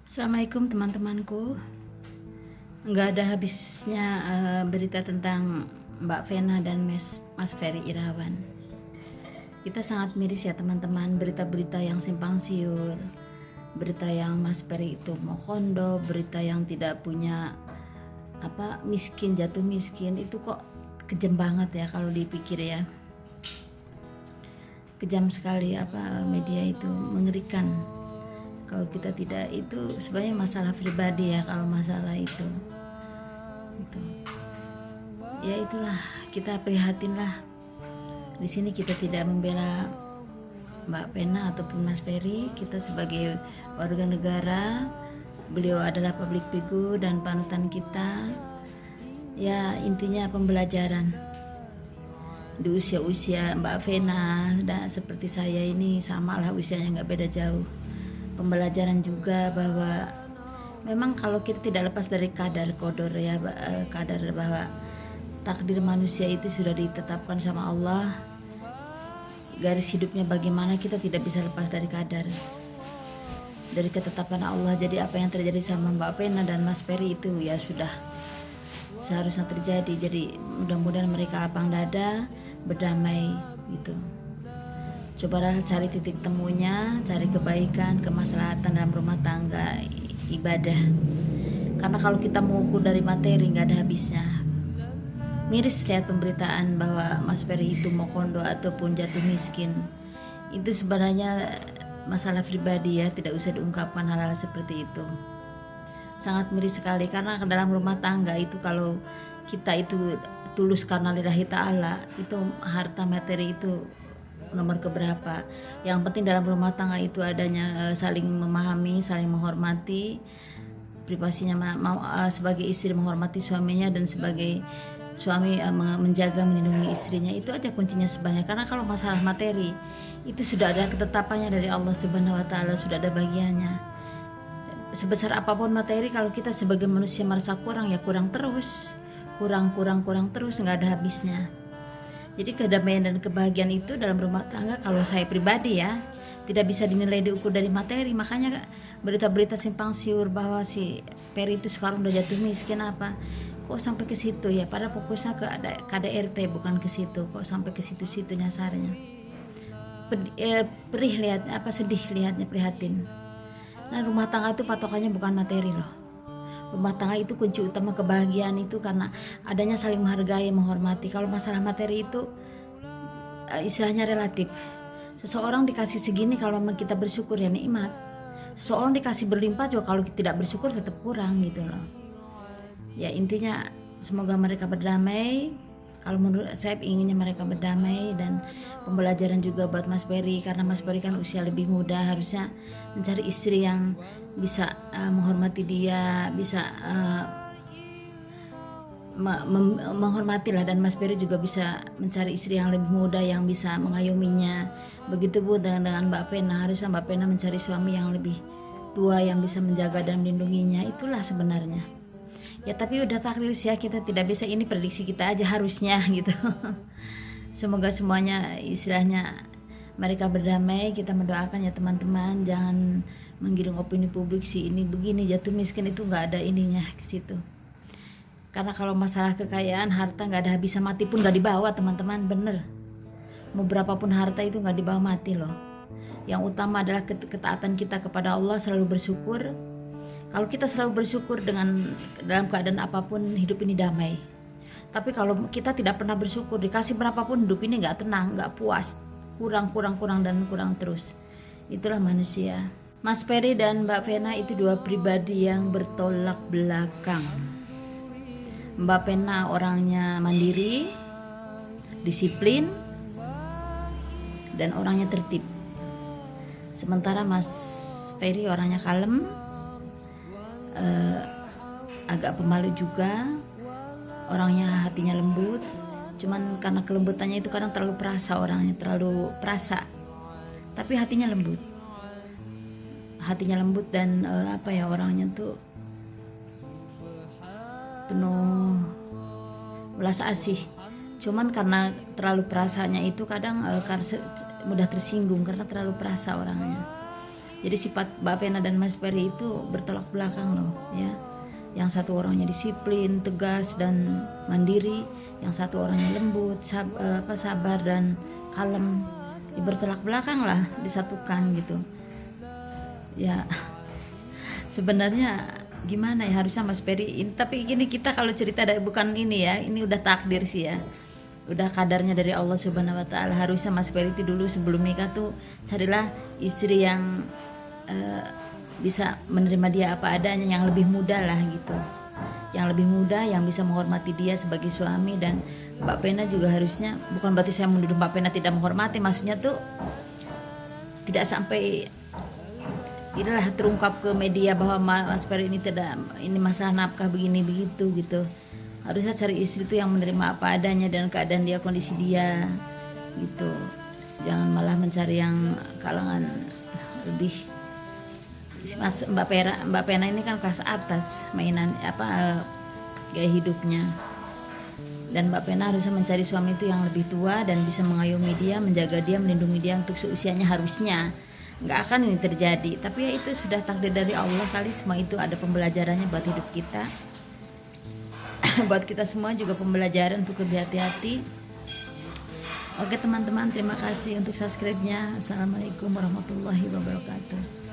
Assalamualaikum teman-temanku. Nggak ada habisnya berita tentang Mbak Vena dan Mas Ferry Irawan. Kita sangat miris ya teman-teman, berita-berita yang simpang siur, berita yang Mas Ferry itu mau kondo, berita yang tidak punya miskin, jatuh miskin, itu kok kejam banget ya kalau dipikir ya. Kejam sekali media itu, mengerikan. Kalau kita tidak, itu sebenarnya masalah pribadi ya. Kalau masalah itu ya itulah, kita prihatin lah. Di sini kita tidak membela Mbak Vena ataupun Mas Ferry. Kita sebagai warga negara, beliau adalah public figure dan panutan kita. Ya intinya pembelajaran. Di usia-usia Mbak Vena dan seperti saya ini sama lah, usianya nggak beda jauh. Pembelajaran juga bahwa memang kalau kita tidak lepas dari kadar bahwa takdir manusia itu sudah ditetapkan sama Allah, garis hidupnya bagaimana, kita tidak bisa lepas dari kadar, dari ketetapan Allah. Jadi apa yang terjadi sama Mbak Vena dan Mas Ferry itu ya sudah seharusnya terjadi. Jadi mudah-mudahan mereka lapang dada, berdamai gitu. Cobalah cari titik temunya, cari kebaikan, kemaslahatan dalam rumah tangga, ibadah. Karena kalau kita mengukur dari materi nggak ada habisnya. Miris lihat pemberitaan bahwa Mas Ferry itu mau kondo ataupun jatuh miskin. Itu sebenarnya masalah pribadi ya, tidak usah diungkapkan hal-hal seperti itu. Sangat miris sekali, karena dalam rumah tangga itu kalau kita itu tulus karena lillahi ta'ala, itu harta materi itu nomor keberapa. Yang penting dalam rumah tangga itu adanya saling memahami, saling menghormati privasinya, sebagai istri menghormati suaminya dan sebagai suami menjaga melindungi istrinya. Itu aja kuncinya sebenarnya. Karena kalau masalah materi itu sudah ada ketetapannya dari Allah Subhanahu wa taala, sudah ada bagiannya. Sebesar apapun materi, kalau kita sebagai manusia merasa kurang, ya kurang terus, kurang terus, nggak ada habisnya. Jadi kedamaian dan kebahagiaan itu dalam rumah tangga, kalau saya pribadi ya, tidak bisa dinilai diukur dari materi. Makanya berita-berita simpang siur bahwa si Ferry itu sekarang udah jatuh miskin kok sampai ke situ ya, padahal fokusnya ke KDRT bukan ke situ, kok sampai ke situ-situ nyasarnya. Perih lihat, sedih lihatnya, prihatin. Nah, rumah tangga itu patokannya bukan materi loh. Rumah tangga itu kunci utama kebahagiaan itu karena adanya saling menghargai, menghormati. Kalau masalah materi itu istilahnya relatif. Seseorang dikasih segini, kalau memang kita bersyukur ya nikmat. Seseorang dikasih berlimpah juga, kalau kita tidak bersyukur tetap kurang gitu loh. Ya intinya semoga mereka berdamai. Kalau menurut saya inginnya mereka berdamai, dan pembelajaran juga buat Mas Ferry, karena Mas Ferry kan usia lebih muda, harusnya mencari istri yang bisa menghormati dia, bisa menghormati lah, dan Mas Ferry juga bisa mencari istri yang lebih muda yang bisa mengayominya. Begitu pun dengan Mbak Vena, harusnya Mbak Vena mencari suami yang lebih tua yang bisa menjaga dan melindunginya. Itulah sebenarnya. Ya tapi udah takdir sih ya, kita tidak bisa, ini prediksi kita aja harusnya gitu. Semoga semuanya istilahnya mereka berdamai. Kita mendoakan ya teman-teman, jangan menggiring opini publik sih ini begini jatuh miskin, itu nggak ada ininya ke situ. Karena kalau masalah kekayaan, harta nggak ada habisnya, mati pun nggak dibawa teman-teman, bener. Mau berapapun harta itu nggak dibawa mati loh. Yang utama adalah ketaatan kita kepada Allah, selalu bersyukur. Kalau kita selalu bersyukur dalam keadaan apapun, hidup ini damai. Tapi kalau kita tidak pernah bersyukur, dikasih berapapun, hidup ini nggak tenang, nggak puas, kurang dan kurang terus. Itulah manusia. Mas Ferry dan Mbak Vena itu dua pribadi yang bertolak belakang. Mbak Vena orangnya mandiri, disiplin, dan orangnya tertib. Sementara Mas Ferry orangnya kalem, agak pemalu juga, orangnya hatinya lembut. Cuman karena kelembutannya itu kadang terlalu perasa, orangnya terlalu perasa, tapi hatinya lembut dan orangnya tuh penuh belas asih. Cuman karena terlalu perasanya itu kadang mudah tersinggung karena terlalu perasa orangnya. Jadi sifat Mbak Pena dan Mas Peri itu bertolak belakang loh ya. Yang satu orangnya disiplin, tegas dan mandiri, yang satu orangnya lembut, sabar dan kalem. Ya, bertolak belakang lah, disatukan gitu. Ya sebenarnya gimana ya, harusnya Mas Peri tapi gini, kita kalau cerita dari bukan ini ya, ini udah takdir sih ya, udah kadarnya dari Allah Subhanahu Wa Taala. Harusnya Mas Peri itu dulu sebelum nikah tuh carilah istri yang bisa menerima dia apa adanya, yang lebih muda lah gitu, yang lebih muda, yang bisa menghormati dia sebagai suami. Dan Mbak Pena juga harusnya, bukan berarti saya menuduh Mbak Pena tidak menghormati, maksudnya tuh tidak sampai inilah terungkap ke media bahwa Mas Peri ini tidak, ini masalah nafkah begini begitu gitu. Harusnya cari istri itu yang menerima apa adanya dan keadaan dia, kondisi dia gitu. Jangan malah mencari yang kalangan lebih. Mbak Pena ini kan kelas atas mainan gaya hidupnya. Dan Mbak Pena harusnya mencari suami itu yang lebih tua dan bisa mengayomi dia, menjaga dia, melindungi dia untuk seusianya. Harusnya nggak akan ini terjadi, tapi ya itu sudah takdir dari Allah kali. Semua itu ada pembelajarannya buat hidup kita. Buat kita semua juga pembelajaran untuk lebih hati-hati. Oke teman-teman, terima kasih untuk subscribe-nya. Assalamualaikum warahmatullahi wabarakatuh.